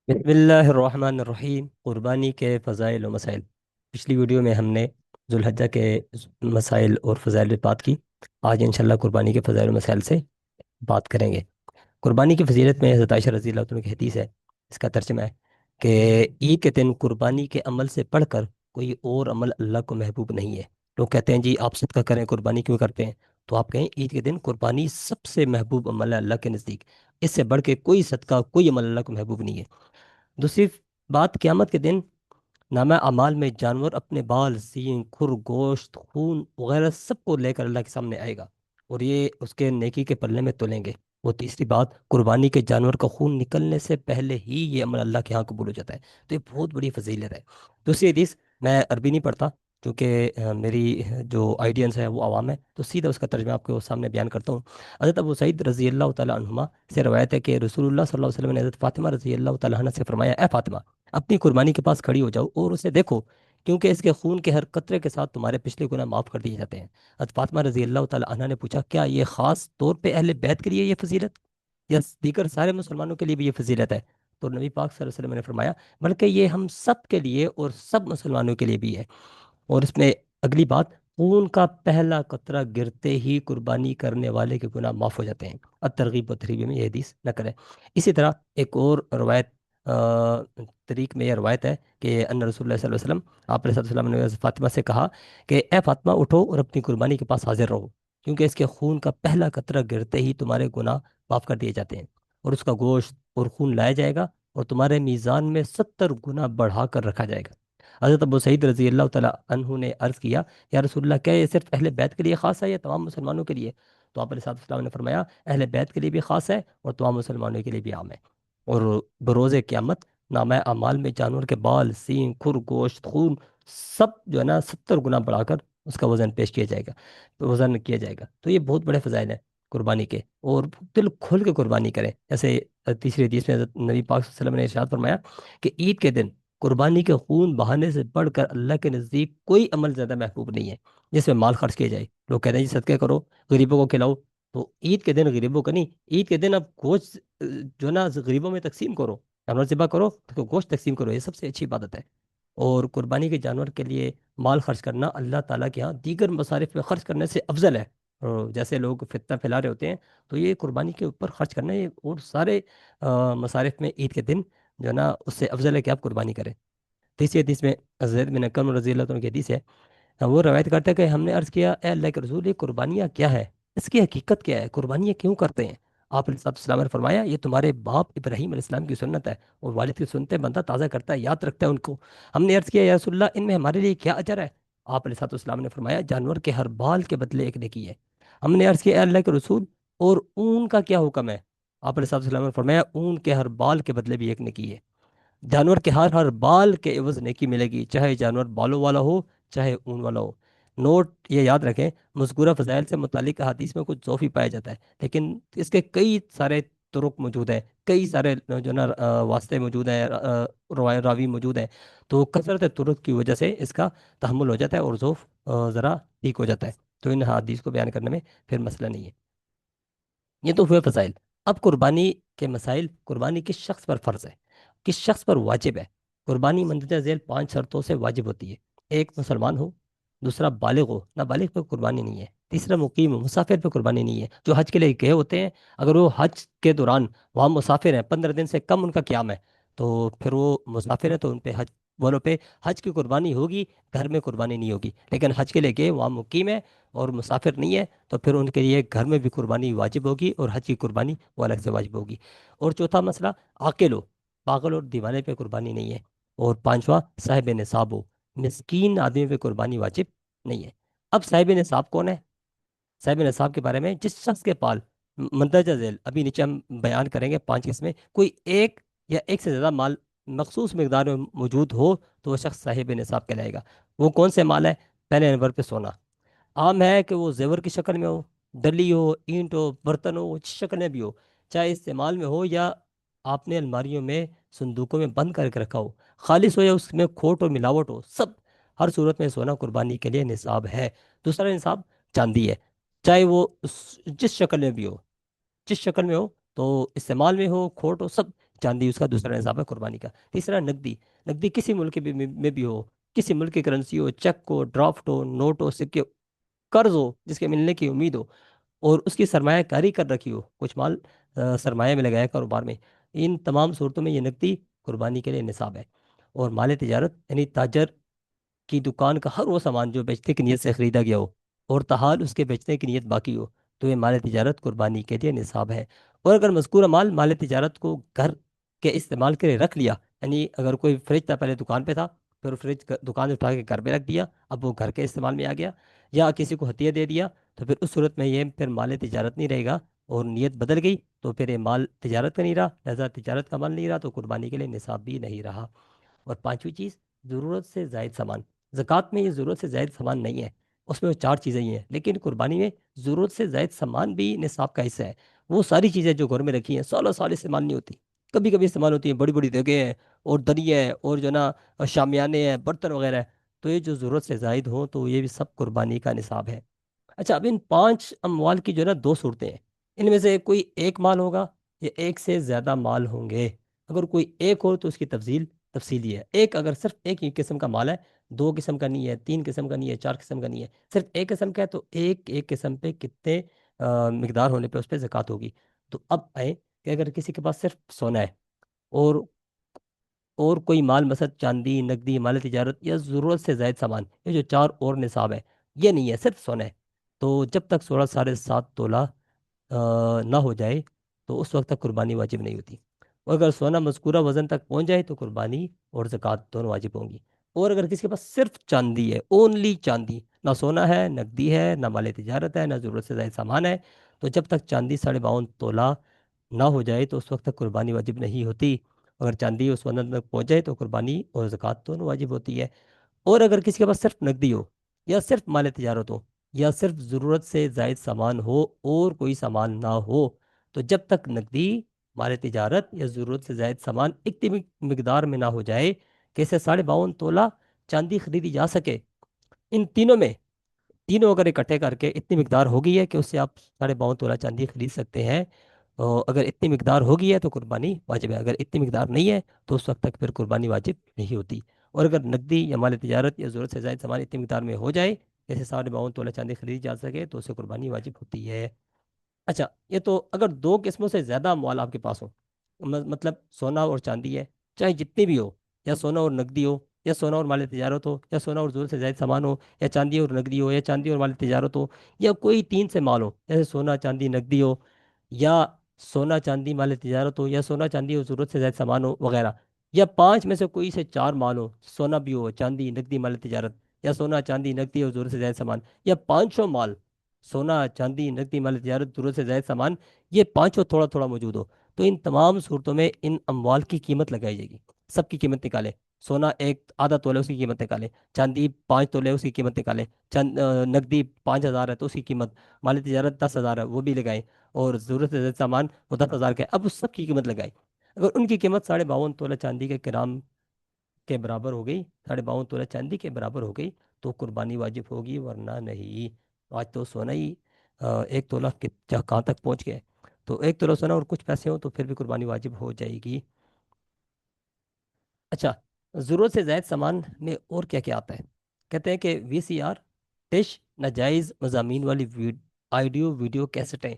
बिस्मिल्लाहिर्रहमानिर्रहीम। कुर्बानी के फ़ज़ाइल व मसाइल। पिछली वीडियो में हमने जुल्हज्जा के मसाइल और फ़ज़ाइल पे बात की। आज इंशाल्लाह कुर्बानी के फ़ज़ाइल व मसाइल से बात करेंगे। कुर्बानी की फजीलत में हज़रत आयशा रज़ी अल्लाह तआला की हदीस है। इसका तर्जुमा है कि ईद के दिन कुर्बानी के अमल से बढ़कर कोई और अमल अल्लाह को महबूब नहीं है। लोग कहते हैं जी आप सदका करें, कुर्बानी क्यों करते हैं? तो आप कहें ईद के दिन कुर्बानी सबसे महबूब अमल है अल्लाह के नज़दीक। इससे बढ़ के कोई सदका, कोई अमल अल्लाह को महबूब नहीं है। दूसरी बात, क़यामत के दिन नामा अमाल में जानवर अपने बाल, सींग, खुर, गोश्त, खून वगैरह सबको लेकर अल्लाह के सामने आएगा और ये उसके नेकी के पल्ले में तोलेंगे। वो तीसरी बात, कुर्बानी के जानवर का खून निकलने से पहले ही ये अमल अल्लाह के यहाँ कबूल हो जाता है। तो ये बहुत बड़ी फजीलत है। दूसरी हदीस, मैं अरबी नहीं पढ़ता क्योंकि मेरी जो आइडियंस है वो आवाम है, तो सीधा उसका तर्जुमा आपके सामने बयान करता हूँ। हज़रत अबू सईद रज़ी अल्लाह तआला अन्हुमा से रवायत है कि रसूलुल्लाह सल्लल्लाहु अलैहि वसल्लम ने हज़रत फातिमा रज़ी अल्लाह तआला अन्हा से फरमाया, ए फातिमा, अपनी कुर्बानी के पास खड़ी हो जाओ और उसे देखो, क्योंकि इसके खून के हर कतरे के साथ तुम्हारे पिछले गुनाह माफ़ कर दिए जाते हैं। हज़रत फातिमा रज़ी अल्लाह तआला अन्हा ने पूछा, क्या ये ख़ास तौर पे अहले बैत के लिए ये फजीलत या दीगर सारे मुसलमानों के लिए भी ये फजीलत है? तो नबी पाक सल्लल्लाहु अलैहि वसल्लम ने फरमाया, बल्कि ये हम सब के लिए और सब मुसलमानों के लिए भी है। और इसमें अगली बात, खून का पहला कतरा गिरते ही कुर्बानी करने वाले के गुनाह माफ़ हो जाते हैं। तरगीब व तरहीब में ये हदीस नकल है। इसी तरह एक और रवायत तरीक में यह रवायत है कि अन्ना रसूलुल्लाह सल्लल्लाहु अलैहि वसल्लम, आप सल्लल्लाहु ने फातिमा से कहा कि ए फातिमा, उठो और अपनी कुर्बानी के पास हाजिर रहो, क्योंकि इसके खून का पहला कतरा गिरते ही तुम्हारे गुनाह माफ़ कर दिए जाते हैं और उसका गोश्त और खून लाया जाएगा और तुम्हारे मीज़ान में 70 गुना बढ़ा कर रखा जाएगा। हज़रत अबू सईद रज़ी अल्लाह तआला अन्हु ने अर्ज़ किया, या रसूलल्लाह, क्या ये सिर्फ अहले बैत के लिए ख़ास है या तमाम मुसलमानों के लिए? तो आप अलैहिस्सलाम ने फरमाया, अहले बैत के लिए भी ख़ास है और तमाम मुसलमानों के लिए भी आम है। और बरोज़ क़यामत नामा अमाल में जानवर के बाल, सींग, खुर, गोश्त, खून सब जो है ना 70 गुना बढ़ाकर उसका वज़न पेश किया जाएगा, वज़न किया जाएगा। तो ये बहुत बड़े फ़ज़ाइल हैं कुर्बानी के, और दिल खोल के कुर्बानी करें। जैसे तीसरी हदीस में हज़रत नबी पाक सल्लल्लाहु अलैहि वसल्लम ने इरशाद फरमाया कि ईद के दिन कुर्बानी के खून बहाने से बढ़कर अल्लाह के नज़दीक कोई अमल ज़्यादा महबूब नहीं है जिसमें माल खर्च किया जाए। लोग कहते हैं जी सदक़े करो, गरीबों को खिलाओ। तो ईद के दिन गरीबों का नहीं, ईद के दिन अब गोश्त जो ना गरीबों में तकसीम करो, जानवर ज़िबा करो तो गोश्त तकसीम करो, ये सबसे अच्छी इबादत है। और कुर्बानी के जानवर के लिए माल खर्च करना अल्लाह ताला के यहाँ दीगर मसारिफ में खर्च करने से अफजल है। और जैसे लोग फितना फैला रहे होते हैं, तो ये कुर्बानी के ऊपर खर्च करना, ये और सारे मसारिफ में ईद के दिन जो है ना उससे अफजल है कि आप कुर्बानी करें। तीसरी हदीस में ज़ैद बिन अर्क़म रज़ी अल्लाह तआला की हदीस है। वो रवायत करते हैं कि हमने अर्ज़ किया, ए अल्लाह के रसूल, ये कुर्बानियाँ क्या है? इसकी हकीकत क्या है? कुर्बानियाँ क्यों करते हैं? आप अलैहिस्सलाम ने फरमाया, ये तुम्हारे बाप इब्राहीम अलैहिस्सलाम की सुन्नत है और वालिद की सुन्नतें बंदा ताज़ा करता है, याद रखता है उनको। हमने अर्ज़ किया, या रसूलल्लाह, इनमें हमारे लिए क्या अजर है? आप अलैहिस्सलाम ने फरमाया, जानवर के हर बाल के बदले एक नेकी है। हमने अर्ज़ किया, ए अल्लाह के रसूल, और ऊन का क्या हुक्म है? आप अलैहिस्सलाम ने फरमाया, ऊन के हर बाल के बदले भी एक नेकी है। जानवर के हर हर बाल के एवज नेकी मिलेगी, चाहे जानवर बालों वाला हो, चाहे ऊन वाला हो। नोट ये याद रखें, मज़कूरा फ़ज़ाइल से मुतालिक हदीस में कुछ ज़ोफ़ी पाया जाता है, लेकिन इसके कई सारे तुरुक मौजूद हैं, कई सारे जो ना वास्ते मौजूद हैं, रावी मौजूद हैं। तो कसरत तुरुक की वजह से इसका तहम्मुल हो जाता है और ज़ोफ़ ज़रा ठीक हो जाता है। तो इन हदीस को बयान करने में फिर मसला नहीं है। ये तो हुए फसाइल। अब कुर्बानी के मसाइल, कुर्बानी किस शख्स पर फ़र्ज़ है, किस शख्स पर वाजिब है? कुर्बानी मंदरजा झेल 5 शर्तों से वाजिब होती है। एक, मुसलमान हो। दूसरा, बालिग हो, ना बालिग पे कुर्बानी नहीं है। तीसरा, मुकीम हो, मुसाफिर पे कुर्बानी नहीं है। जो हज के लिए गए होते हैं, अगर वो हज के दौरान वहाँ मुसाफिर हैं, 15 दिन से कम उनका क़याम है, तो फिर वो मुसाफिर है, तो उन पे हज, वालों पे हज की कुर्बानी होगी, घर में कुर्बानी नहीं होगी। लेकिन हज के लिए गए, वहाँ मुकीम है और मुसाफिर नहीं है, तो फिर उनके लिए घर में भी कुर्बानी वाजिब होगी और हज की कुर्बानी वो अलग से वाजिब होगी। और चौथा मसला, आकिल हो, पागल और दीवाने पे कुर्बानी नहीं है। और पांचवा, साहिब निसाब हो, मिस्कीन आदमी पे कुर्बानी वाजिब नहीं है। अब साहिब निसाब कौन है? साहिब निसाब के बारे में, जिस शख्स के पाल मंदरजा झेल अभी नीचे हम बयान करेंगे 5 किस्में, कोई एक या एक से ज़्यादा माल मखसूस मकदार में मौजूद हो, तो वह शख्स साहिब निसाब कहलाएगा। वो कौन से माल है? पहले नंबर पे सोना। आम है कि वो जेवर की शक्ल में हो, डली हो, ईंट हो, बर्तन हो, जिस शक्ल में भी हो, चाहे इस्तेमाल में हो या आपने अलमारियों में, संदूकों में बंद करके रखा हो, खालिश हो या उसमें खोट और मिलावट हो, सब, हर सूरत में सोना कुर्बानी के लिए निसाब है। दूसरा निसाब चांदी है, चाहे वो जिस शक्ल में भी हो, जिस शक्ल में हो, तो इस्तेमाल में हो, खोट हो, सब, चांदी उसका दूसरा निसाब है कुर्बानी का। तीसरा नकदी। नकदी किसी मुल्क के में भी हो, किसी मुल्क की करेंसी हो, चेक हो, ड्राफ्ट हो, नोट हो, सिक्के हो, कर्ज हो जिसके मिलने की उम्मीद हो, और उसकी सरमायाकारी कर रखी हो, कुछ माल सरमाया में लगाया कारोबार में, इन तमाम सूरतों में ये नकदी कुर्बानी के लिए निसाब है। और माल तिजारत यानी ताजर की दुकान का हर वो सामान जो बेचने की नीयत से खरीदा गया हो और ताहाल उसके बेचने की नीयत बाकी हो, तो ये माल तिजारत कुर्बानी के लिए निसाब है। और अगर मज़कूरा माल माल तिजारत को घर के इस्तेमाल के लिए रख लिया, यानी अगर कोई फ्रिज था पहले दुकान पे था, फिर फ्रिज दुकान से उठा के घर पे रख दिया, अब वो घर के इस्तेमाल में आ गया, या किसी को हथिया दे दिया, तो फिर उस सूरत में ये फिर माल तिजारत नहीं रहेगा, और नीयत बदल गई तो फिर ये माल तिजारत का नहीं रहा, लिहाजा तिजारत का माल नहीं रहा, तो कुर्बानी के लिए निसाब भी नहीं रहा। और पांचवी चीज़, ज़रूरत से ज़ायद सामान। ज़कात में ये ज़रूरत से ज़ायद सामान नहीं है, उसमें वो चार चीज़ें ही हैं, लेकिन कुर्बानी में ज़रूरत से ज़ायद सामान भी निसाब का हिस्सा है। वो सारी चीज़ें जो घर में रखी हैं सालों साल इस्तेमाल नहीं होती, कभी कभी इस्तेमाल होती हैं, बड़ी बड़ी जगह हैं और दरिया है और जो ना शामियाने हैं, बर्तन वगैरह है, तो ये जो ज़रूरत से ज़ायद हो तो ये भी सब कुर्बानी का निसाब है। अच्छा, अब इन पांच अमवाल की जो है ना दो सूरतें हैं, इनमें से कोई एक माल होगा या एक से ज़्यादा माल होंगे। अगर कोई एक हो तो उसकी तफसीली है। एक अगर सिर्फ एक ही किस्म का माल है, दो किस्म का नहीं है, तीन किस्म का नहीं है, चार किस्म का नहीं है, सिर्फ एक किस्म का है, तो एक एक किस्म पे कितने मिकदार होने पे उस पर ज़कात होगी। तो अब आए कि अगर किसी के पास सिर्फ सोना है और कोई माल मसद चांदी, नकदी, माल तिजारत या ज़रूरत से ज़ायद सामान, ये जो चार और निसाब है, ये नहीं है, सिर्फ सोना है, तो जब तक 16.7 तोला ना हो जाए तो उस वक्त तक कुर्बानी वाजिब नहीं होती। और अगर सोना मज़कूरा वज़न तक पहुंच जाए तो कुर्बानी और ज़कात दोनों वाजिब होंगी। और अगर किसी के पास सिर्फ चांदी है, ओनली चांदी, ना सोना है, नकदी है, ना माल तिजारत है, ना ज़रूरत से ज़ायद सामान है, तो जब तक चांदी 52.5 तोला ना हो जाए तो उस वक्त तक कुर्बानी वाजिब नहीं होती। अगर चांदी उस वजन तक पहुंच जाए तो कुर्बानी और ज़कात दोनों वाजिब होती है। और अगर किसी के पास सिर्फ नकदी हो, या सिर्फ माल तिजारत हो, या सिर्फ ज़रूरत से ज़ायद सामान हो और कोई सामान ना हो, तो जब तक नकदी, माल तिजारत या ज़रूरत से ज़ायद सामान इतनी मिकदार में ना हो जाए कि इसे 52.5 तोला चांदी खरीदी जा सके, इन तीनों में, तीनों अगर इकट्ठे करके इतनी मिकदार हो गई है कि उससे आप 52.5 तोला चांदी खरीद सकते हैं, और अगर इतनी मिकदार हो गई है तो कुर्बानी वाजिब है। अगर इतनी मिकदार नहीं है तो उस वक्त तक फिर कुर्बानी वाजिब नहीं होती। और अगर नकदी या माल तिजारत या ज़रूरत से ज़ायद सामान इतनी मिकदार में हो जाए, जैसे 52.5 तोला चांदी खरीदी जा सके, तो उसे कुर्बानी वाजिब होती है। अच्छा, ये तो अगर दो किस्मों से ज़्यादा अमवाल आपके पास हो, मतलब सोना और चांदी है, चाहे जितनी भी हो, या सोना और नकदी हो, या सोना और माल तिजारत हो, या सोना और ज़रूरत से ज़ायद सामान हो, या चांदी और नकदी हो, या चांदी और माल तिजारत हो, या कोई तीन से माल हो, जैसे सोना चांदी नकदी हो, या सोना चांदी माल तिजारत हो, या सोना चांदी और ज़रूरत से ज़ायद सामान हो वगैरह, या पांच में से कोई से चार माल हो, सोना भी हो, चांदी, नकदी, माल तिजारत, या सोना चांदी नकदी और ज़रूरत से ज़ायद सामान, या पाँचों माल, सोना चांदी नकदी माल तिजारत ज़रूरत से ज़ायद सामान, ये पांचों थोड़ा थोड़ा मौजूद हो, तो इन तमाम सूरतों में इन अमवाल की कीमत लगाई जाएगी। सबकी कीमत निकाले। सोना एक आधा तोले उसकी कीमत निकाले, चांदी 5 तोले उसकी कीमत निकाले, नकदी 5,000 है तो उसकी कीमत, माल तिजारत 10,000 है वो भी लगाए, और ज़रूरत से ज़्यादा सामान वो 10,000 का है, अब उस सब की कीमत लगाई। अगर उनकी कीमत 52.5 तोला चांदी के ग्राम के बराबर हो गई, 52.5 तोला चांदी के बराबर हो गई, तो कुर्बानी वाजिब होगी, वरना नहीं। आज तो सोना ही 1 तोला कहाँ तक पहुंच गया है। तो 1 तोला सोना और कुछ पैसे हो तो फिर भी कुर्बानी वाजिब हो जाएगी। अच्छा, ज़रूरत से ज़ायद सामान में और क्या क्या आता है? कहते हैं कि वीसीआर, डिश, नाजायज़ मज़ामीन वाली ऑडियो वीडियो कैसेटें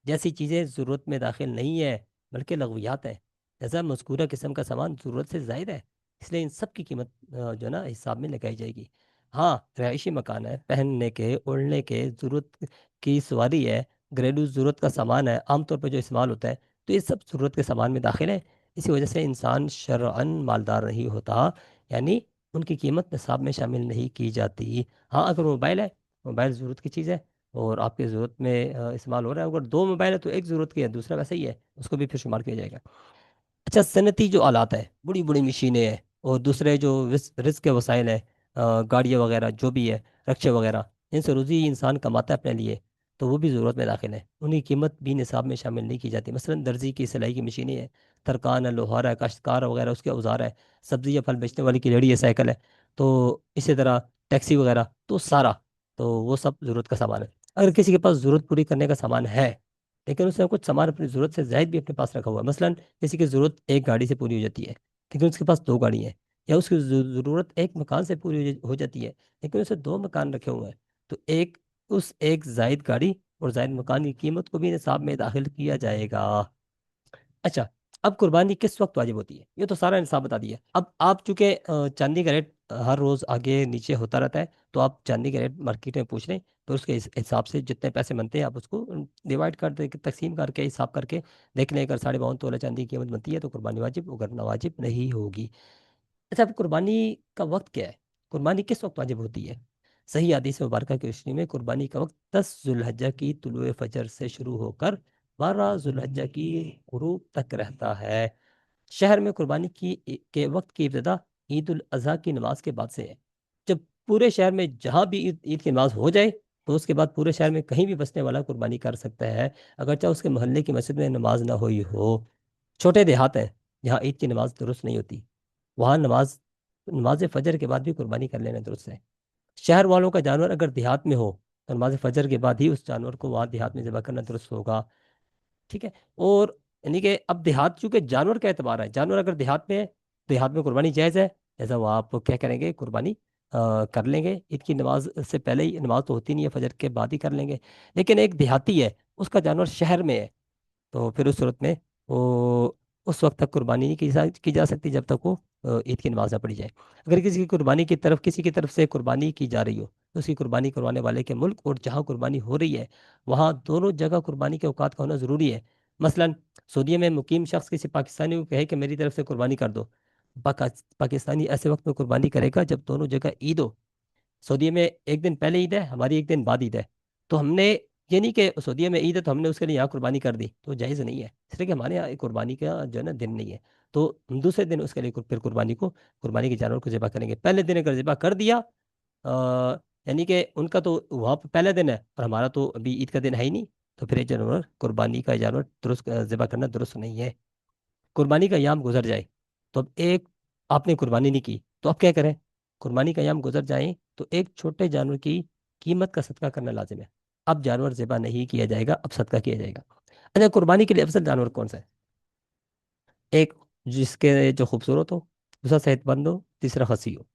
जैसी चीज़ें ज़रूरत में दाखिल नहीं है, बल्कि लगवियात है। जैसा मज़कूरा किस्म का सामान ज़रूरत से ज़ायद है, इसलिए इन सब की कीमत जो है ना हिसाब में लगाई जाएगी। हाँ, रहायशी मकान है, पहनने के, ओढ़ने के, ज़रूरत की सवारी है, घरेलू ज़रूरत का सामान है, आमतौर पर जो इस्तेमाल होता है, तो ये सब ज़रूरत के सामान में दाखिल है। इसी वजह से इंसान शरअन मालदार नहीं होता, यानी उनकी कीमत निसाब में शामिल नहीं की जाती। हाँ, अगर मोबाइल है, मोबाइल ज़रूरत की चीज़ है और आपकी ज़रूरत में इस्तेमाल हो रहा है, अगर दो मोबाइल है तो एक ज़रूरत की है, दूसरा वैसे ही है, उसको भी फिर शुमार किया जाएगा। अच्छा, सनती जो आलात है, बड़ी बड़ी मशीनें हैं, और दूसरे जो रिस्क के वसाइल हैं, गाड़ियाँ वगैरह जो भी है, रक्शे वगैरह, इनसे रोज़ी इंसान कमाता है अपने लिए, तो वो भी ज़रूरत में दाखिल है, उनकी कीमत भी निसाब में शामिल नहीं की जाती। मसलन दर्जी की सिलाई की मशीनें हैं, तरकान है, लोहार है, काश्तकार वगैरह उसके औजार है, सब्ज़ी या फल बेचने वाली की रेहड़ी है, साइकिल है, तो इसी तरह टैक्सी वगैरह, तो सारा, तो वो सब ज़रूरत का सामान है। अगर किसी के पास ज़रूरत पूरी करने का सामान है, لیکن उसने कुछ सामान अपनी ज़रूरत से ज़ायद भी अपने पास रखा हुआ है। मसलन किसी की ज़रूरत एक गाड़ी से पूरी हो जाती है, लेकिन उसके पास दो गाड़ी हैं। या उसकी ज़रूरत एक मकान से पूरी हो जाती है, लेकिन उसे दो मकान रखे हुए हैं। तो उस एक जायद गाड़ी और जायद मकान की कीमत को भी निसाब में दाखिल किया जाएगा। अच्छा, अब कुर्बानी किस वक्त वाजिब होती है, ये तो सारा इंसाफ बता दिया। अब आप चूंकि चांदी का रेट हर रोज आगे नीचे होता रहता है, तो आप चांदी का रेट मार्केट में पूछ रहे हैं, तो उसके हिसाब से जितने पैसे बनते हैं आप उसको डिवाइड कर दे, तकसीम करके हिसाब करके देख लें। अगर 52.5 तोला चांदी की कीमत बनती है तो कुर्बानी वाजिब, अगर ना वाजिब नहीं होगी। अच्छा, अब कुर्बानी का वक्त क्या है, कुर्बानी किस वक्त वाजिब होती है? सही हदीस मुबारक की रोशनी में कुर्बानी का वक्त 10 जुल्हज्जा की तुलुए फजर से शुरू होकर 12 जुल्हज्जा की गुरूब तक रहता है। शहर में कुर्बानी के वक्त की इब्तिदा ईद उल अजहा की नमाज के बाद से है। जब पूरे शहर में जहाँ भी ईद ईद की नमाज हो जाए, तो उसके बाद पूरे शहर में कहीं भी बसने वाला कुर्बानी कर सकता है, अगरचे उसके मोहल्ले की मस्जिद में नमाज ना हुई हो। छोटे देहात हैं जहाँ ईद की नमाज दुरुस्त नहीं होती, वहाँ नमाज फजर के बाद भी कुर्बानी कर लेना दुरुस्त है। शहर वालों का जानवर अगर देहात में हो, तो नमाज फजर के बाद ही उस जानवर को वहाँ देहात में ज़िबह करना दुरुस्त होगा। ठीक है। और यानी कि अब देहात चूंकि जानवर का एतबार है, जानवर अगर देहात में है, देहात में कुर्बानी जायज़ है। ऐसा वो आप क्या करेंगे, कुर्बानी कर लेंगे। ईद की नमाज से पहले ही, नमाज तो होती नहीं है, फजर के बाद ही कर लेंगे। लेकिन एक देहाती है, उसका जानवर शहर में है, तो फिर उस सूरत में वो उस वक्त तक कुर्बानी नहीं की जा सकती जब तक वो ईद की नमाज ना पढ़ी जाए। अगर किसी की तरफ से कुर्बानी की जा रही हो, तो उसकी कुर्बानी करवाने वाले के मुल्क और जहाँ कुर्बानी हो रही है, वहाँ दोनों जगह कुर्बानी के औकात का होना ज़रूरी है। मसलन सऊदीया में मुकीम शख्स किसी पाकिस्तानी को कहे कि मेरी तरफ से कुर्बानी कर दो, पाकिस्तानी ऐसे वक्त में कुर्बानी करेगा जब दोनों जगह ईद हो। सऊदीया में एक दिन पहले ईद है, हमारी एक दिन बाद ईद है। तो हमने ये नहीं कि सऊदीया में ईद है तो हमने उसके लिए यहाँ कुर्बानी कर दी, तो जायज़ नहीं है, इसलिए कि हमारे यहाँ एक कुर्बानी का जो है ना दिन नहीं है। तो हम दूसरे दिन उसके लिए फिर कुर्बानी के जानवर को ज़िबा करेंगे। पहले दिन अगर ज़िबा कर दिया, यानी कि उनका तो वहाँ पे पहला दिन है और हमारा तो अभी ईद का दिन है ही नहीं, तो फिर ये जानवर कुर्बानी का जानवर दुरुस्त ज़िबा करना दुरुस्त नहीं है। कुर्बानी का याम गुजर जाए, तो अब एक आपने कुर्बानी नहीं की, तो अब क्या करें? कुर्बानी का याम गुजर जाए तो एक छोटे जानवर की कीमत का सदका करना लाजिम है। अब जानवर ज़िबा नहीं किया जाएगा, अब सदका किया जाएगा। अच्छा, कुर्बानी के लिए अफजल जानवर कौन सा है? एक जिसके जो खूबसूरत हो, दूसरा सेहतमंद हो, तीसरा खसी हो।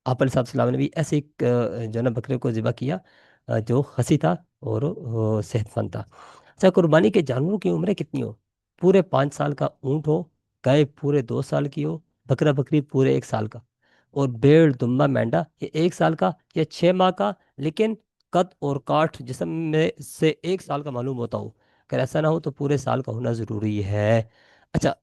आप अलैहिस्सलाम ने भी ऐसे एक जो है ना बकरे को ज़िबा किया, जो खसी था और सेहतमंद था। अच्छा, कुर्बानी के जानवरों की उम्रें कितनी हो? पूरे 5 साल का ऊंट हो, गाय पूरे 2 साल की हो, बकरा बकरी पूरे 1 साल का, और भेड़ दुम्बा मेंढा ये 1 साल का या 6 माह का, लेकिन कद और काठ जिस्म में से 1 साल का मालूम होता हो। अगर ऐसा ना हो तो पूरे साल का होना ज़रूरी है। अच्छा,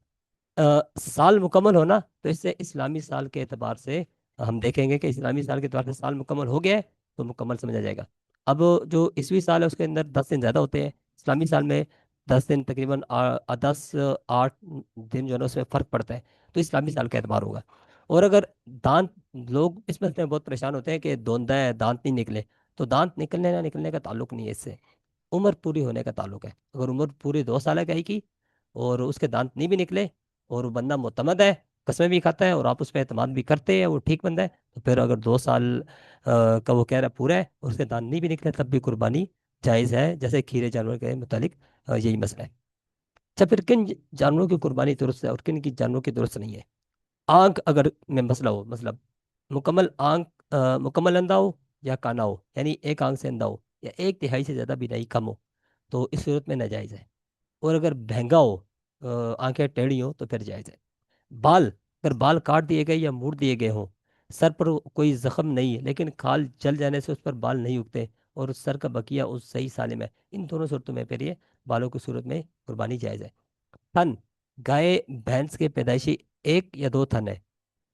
साल मुकम्मल होना, तो इससे इस्लामी साल के एतबार से हम देखेंगे कि इस्लामी साल के एतबार से साल मुकम्मल हो गया है, तो मुकम्मल समझा जाएगा। अब जो ईसवी साल है उसके अंदर 10 दिन ज़्यादा होते हैं, इस्लामी साल में 10 दिन तकरीबन 8 दिन जो है ना उसमें फ़र्क पड़ता है, तो इस्लामी साल का एतबार होगा। और अगर दांत, लोग इस मसले में बहुत परेशान होते हैं कि धोंदा है दांत नहीं निकले, तो दांत निकलने ना निकलने का ताल्लुक नहीं है इससे, उम्र पूरी होने का ताल्लुक है। अगर उम्र पूरी 2 साल है की और उसके दांत नहीं भी निकले, और वो बंदा मुतमद है, कस्में भी खाता है और आप उस पर एतमाद भी करते हैं, वो ठीक बंदा है, तो फिर अगर 2 साल का वो कह रहा है पूरा है और उसके दांत नहीं भी निकले, तब भी कुर्बानी जायज़ है, जैसे खीरे जानवर के मुतालिक यही मसला है। अच्छा, फिर किन जानवरों की कुर्बानी दुरुस्त है और किन की जानवरों की दुरुस्त नहीं है? आंख अगर में मसला हो, मतलब मुकम्मल अंधा हो या काना हो, यानी एक आंख से अंधा हो या एक तिहाई से ज़्यादा बीनाई कम हो, तो इस सूरत में नाजायज़ है। और अगर बहंगा हो, आंखें टेढ़ी हो, तो फिर जायज़ है। बाल, अगर बाल काट दिए गए या मूड़ दिए गए हों, सर पर कोई जख्म नहीं है लेकिन खाल जल जाने से उस पर बाल नहीं उगते, और उस सर का बकिया उस सही सालिम है, इन दोनों सूरतों में फिर ये बालों की सूरत में कुर्बानी जायज़ है। थन, गाय भैंस के पैदाइशी एक या दो थन है,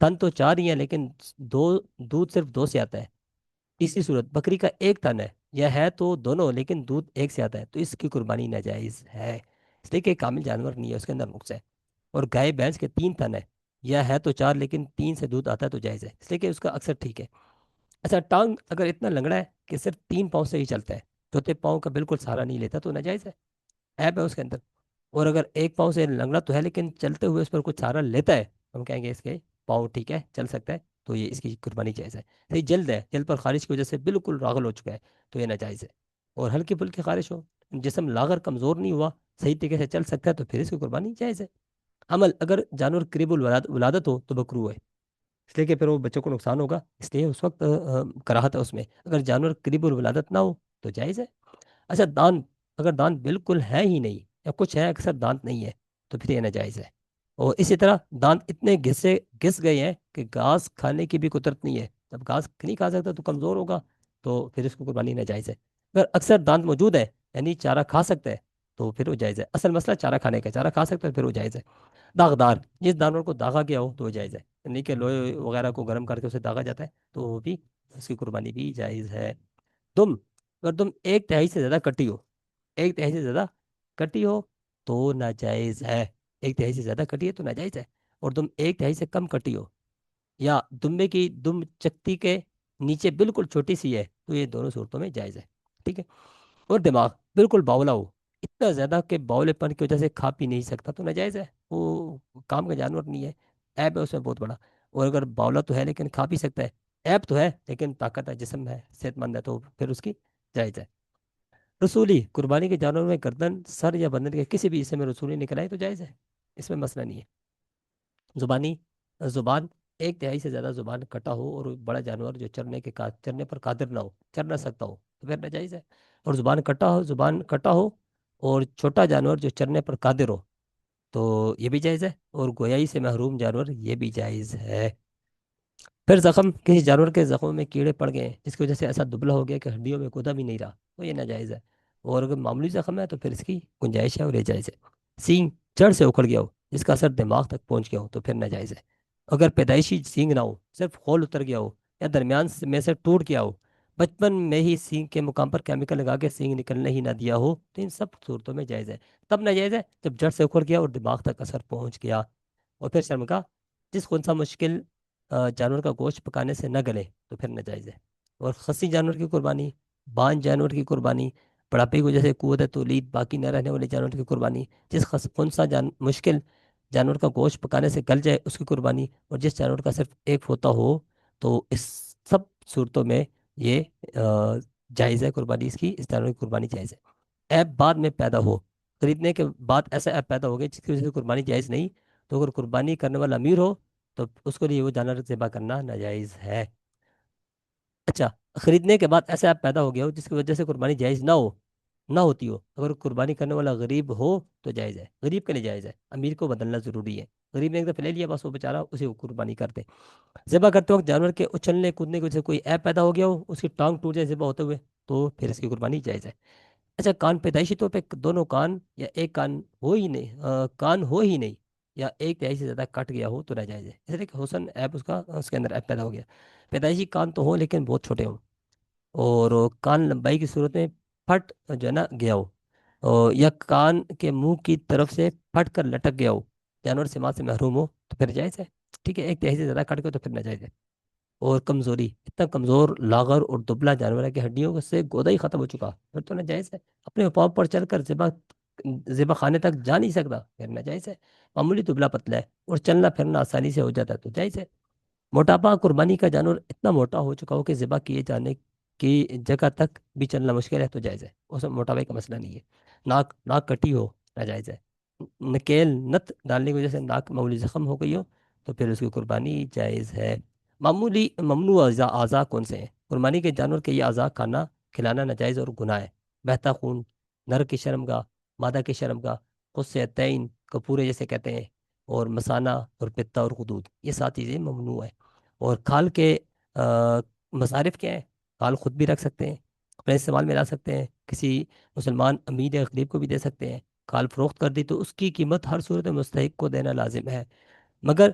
थन तो चार ही है लेकिन दो, दूध सिर्फ दो से आता है। तीसरी सूरत, बकरी का एक तन है, यह है तो दोनों लेकिन दूध एक से आता है, तो इसकी कुर्बानी नाजायज है, इसलिए कि कामिल जानवर नहीं है, उसके अंदर नुक्स है। और गाय भैंस के 3 तन है, यह है तो चार लेकिन 3 से दूध आता है, तो जायज़ है, इसलिए कि उसका अक्सर ठीक है। अच्छा, टांग अगर इतना लंगड़ा है कि सिर्फ 3 पाँव से ही चलता है, चौथे पाँव का बिल्कुल सहारा नहीं लेता, तो नाजायज़ है, ऐप है उसके अंदर। और अगर एक पाँव से लंगड़ा तो है लेकिन चलते हुए उस पर कुछ सहारा लेता है, हम कहेंगे इसके पाँव ठीक है, चल सकता है, तो ये इसकी कुर्बानी जायज़ है। सही, जल्द है, जल्द पर खारिश की वजह से बिल्कुल रागल हो चुका है, तो ये नाजायज़ है। और हल्की फुल्की खारिश हो, جسم لاغر کمزور نہیں ہوا، صحیح طریقے سے چل سکتا ہے، تو پھر اس کی قربانی جائز ہے۔ عمل، اگر جانور قریب ولادت ہو تو بکرو ہے، اس لیے کہ پھر وہ بچوں کو نقصان ہوگا، اس لیے اس وقت کراہت ہے اس میں۔ اگر جانور قریب الولادت نہ ہو تو جائز ہے۔ اچھا دانت، اگر دانت بالکل ہے ہی نہیں یا کچھ ہے اکثر دانت نہیں ہے تو پھر یہ ناجائز ہے۔ اور اسی طرح دانت اتنے گھس گئے ہیں کہ گھاس کھانے کی بھی قدرت نہیں ہے، جب گھاس نہیں کھا سکتا تو کمزور ہوگا، تو پھر اس کو قربانی ناجائز ہے۔ اگر اکثر دانت موجود ہے یعنی چارہ کھا سکتا ہے تو پھر وہ جائز ہے۔ اصل مسئلہ چارہ کھانے کا، چارہ کھا سکتا ہے پھر وہ جائز ہے۔ داغدار، جس جانور کو داغا گیا ہو تو وہ جائز ہے، یعنی کہ لوہے وغیرہ کو گرم کر کے اسے داغا جاتا ہے تو وہ بھی، اس کی قربانی بھی جائز ہے۔ تم، اگر تم ایک تہائی سے زیادہ کٹی ہو، ایک تہائی سے زیادہ کٹی ہو تو ناجائز ہے، ایک تہائی سے زیادہ کٹی ہے تو ناجائز ہے۔ اور تم ایک تہائی سے کم کٹی ہو یا دمبے کی دم چکتی کے نیچے بالکل چھوٹی سی ہے تو یہ دونوں صورتوں میں جائز ہے، ٹھیک ہے۔ اور دماغ بالکل باولا ہو، اتنا زیادہ کہ باولے پن کی وجہ سے کھا پی نہیں سکتا تو ناجائز ہے، وہ کام کا جانور نہیں ہے، عیب ہے اس میں بہت بڑا۔ اور اگر باولا تو ہے لیکن کھا پی سکتا ہے، عیب تو ہے لیکن طاقت ہے، جسم ہے، صحت مند ہے، تو پھر اس کی جائز ہے۔ رسولی، قربانی کے جانوروں میں گردن، سر یا بدن کے کسی بھی حصے میں رسولی نکل آئے تو جائز ہے، اس میں مسئلہ نہیں ہے۔ زبانی، زبان، ایک تہائی سے زیادہ زبان کٹا ہو اور بڑا جانور جو چرنے پر قادر نہ ہو، چر نہ سکتا ہو تو پھر ناجائز ہے۔ اور زبان کٹا ہو اور چھوٹا جانور جو چرنے پر قادر ہو تو یہ بھی جائز ہے۔ اور گویائی سے محروم جانور یہ بھی جائز ہے۔ پھر زخم، کسی جانور کے زخموں میں کیڑے پڑ گئے ہیں جس کی وجہ سے ایسا دبلا ہو گیا کہ ہڈیوں میں کودا بھی نہیں رہا تو یہ ناجائز ہے۔ اور اگر معمولی زخم ہے تو پھر اس کی گنجائش ہے اور یہ جائز ہے۔ سینگ، جڑ سے اکھڑ گیا ہو جس کا اثر دماغ تک پہنچ گیا ہو تو پھر ناجائز ہے۔ اگر پیدائشی سینگ نہ ہو، صرف خول اتر گیا ہو یا درمیان میں سے ٹوٹ گیا ہو، بچپن میں ہی سینگ کے مقام پر کیمیکل لگا کے سینگ نکلنے ہی نہ دیا ہو تو ان سب صورتوں میں جائز ہے۔ تب ناجائز ہے جب جڑ سے اکھڑ گیا اور دماغ تک اثر پہنچ گیا۔ اور پھر شرم کا، جس خنثی مشکل جانور کا گوشت پکانے سے نہ گلے تو پھر ناجائز ہے۔ اور خصی جانور کی قربانی، بانج جانور کی قربانی، بڑھاپے کی وجہ سے قوت تولید باقی نہ رہنے والے جانور کی قربانی، جس خنثی مشکل جانور کا گوشت پکانے سے گل جائے اس کی قربانی، اور جس جانور کا صرف ایک ہوتا ہو تو اس سب صورتوں میں یہ جائز ہے قربانی، اس کی، اس جانور کی قربانی جائز ہے۔ ایپ بعد میں پیدا ہو، خریدنے کے بعد ایسا ایپ پیدا ہو گیا جس کی وجہ سے قربانی جائز نہیں، تو اگر قربانی کرنے والا امیر ہو تو اس کے لیے وہ جانور ذبح کرنا ناجائز ہے۔ اچھا، خریدنے کے بعد ایسا ایپ پیدا ہو گیا ہو جس کی وجہ سے قربانی جائز نہ ہوتی ہو، اگر قربانی کرنے والا غریب ہو تو جائز ہے، غریب کے لیے جائز ہے، امیر کو بدلنا ضروری ہے۔ غریب نے ایک دفعہ لے لیا بس وہ بیچارہ اسی کو قربانی کرتے۔ ذبح کرتے وقت جانور کے اچھلنے کودنے کی وجہ سے کوئی ایپ پیدا ہو گیا ہو، اس کی ٹانگ ٹوٹ جائے ذبح ہوتے ہوئے تو پھر اس کی قربانی جائز ہے۔ اچھا، کان پیدائشی طور پہ دونوں کان یا ایک کان ہو ہی نہیں، کان ہو ہی نہیں یا ایک تہائی سے زیادہ کٹ گیا ہو تو ناجائز ہے، اس لیے کہ حسن ایپ اس کے اندر ایپ پیدا ہو گیا۔ پیدائشی کان تو ہو لیکن بہت چھوٹے ہوں، اور کان لمبائی کی صورت میں پھٹ جو ہے نا گیا ہو، یا کان کے منہ کی طرف سے پھٹ کر لٹک گیا ہو، جانور سماعت سے محروم ہو تو پھر جائز ہے، ٹھیک ہے، ایک تہائی سے زیادہ کٹ گیا تو پھر ناجائز ہے۔ اور کمزوری، اتنا کمزور لاغر اور دبلا جانور ہے کہ ہڈیوں سے گودا ہی ختم ہو چکا پھر تو ناجائز ہے۔ اپنے پاؤں پر چل کر ذبح خانے تک جا نہیں سکتا پھر ناجائز ہے۔ معمولی دبلا پتلا ہے اور چلنا پھرنا آسانی سے ہو جاتا ہے تو جائز ہے۔ موٹاپا، قربانی کا جانور اتنا موٹا ہو چکا ہو کہ ذبح کیے جانے کی جگہ تک بھی چلنا مشکل ہے تو جائز ہے، اس میں موٹاپے کا مسئلہ نہیں ہے۔ ناک کٹی ہو ناجائز ہے۔ نکیل نت ڈالنے کی وجہ سے ناک معمولی زخم ہو گئی ہو تو پھر اس کی قربانی جائز ہے۔ معمولی ممنوع اعضاء کون سے ہیں؟ قربانی کے جانور کے یہ اعضاء کھلانا ناجائز اور گناہ ہے۔ بہتا خون، نر کی شرمگاہ، مادہ کی شرمگاہ، قص عین، کپورے جیسے کہتے ہیں، اور مثانہ اور پتا اور غدود، یہ سات چیزیں ممنوع ہیں۔ اور کھال کے مصارف کیا ہیں؟ کھال خود بھی رکھ سکتے ہیں، اپنے استعمال میں لا سکتے ہیں، کسی مسلمان امیر یا غریب کو بھی دے سکتے ہیں۔ کھال فروخت کر دی تو اس کی قیمت ہر صورت میں مستحق کو دینا لازم ہے، مگر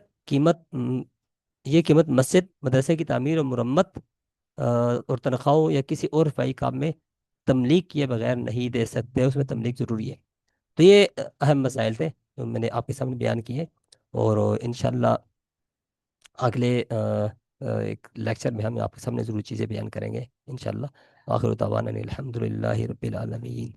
یہ قیمت مسجد، مدرسے کی تعمیر اور مرمت اور تنخواہوں یا کسی اور رفاہی کام میں تملیغ کیے بغیر نہیں دے سکتے، اس میں تملیغ ضروری ہے۔ تو یہ اہم مسائل تھے جو میں نے آپ کے سامنے بیان کیے، اور انشاءاللہ اگلے ایک لیکچر میں ہم آپ کے سامنے ضرور چیزیں بیان کریں گے انشاءاللہ۔ آخر دعوانا ان الحمد للہ رب العالمین۔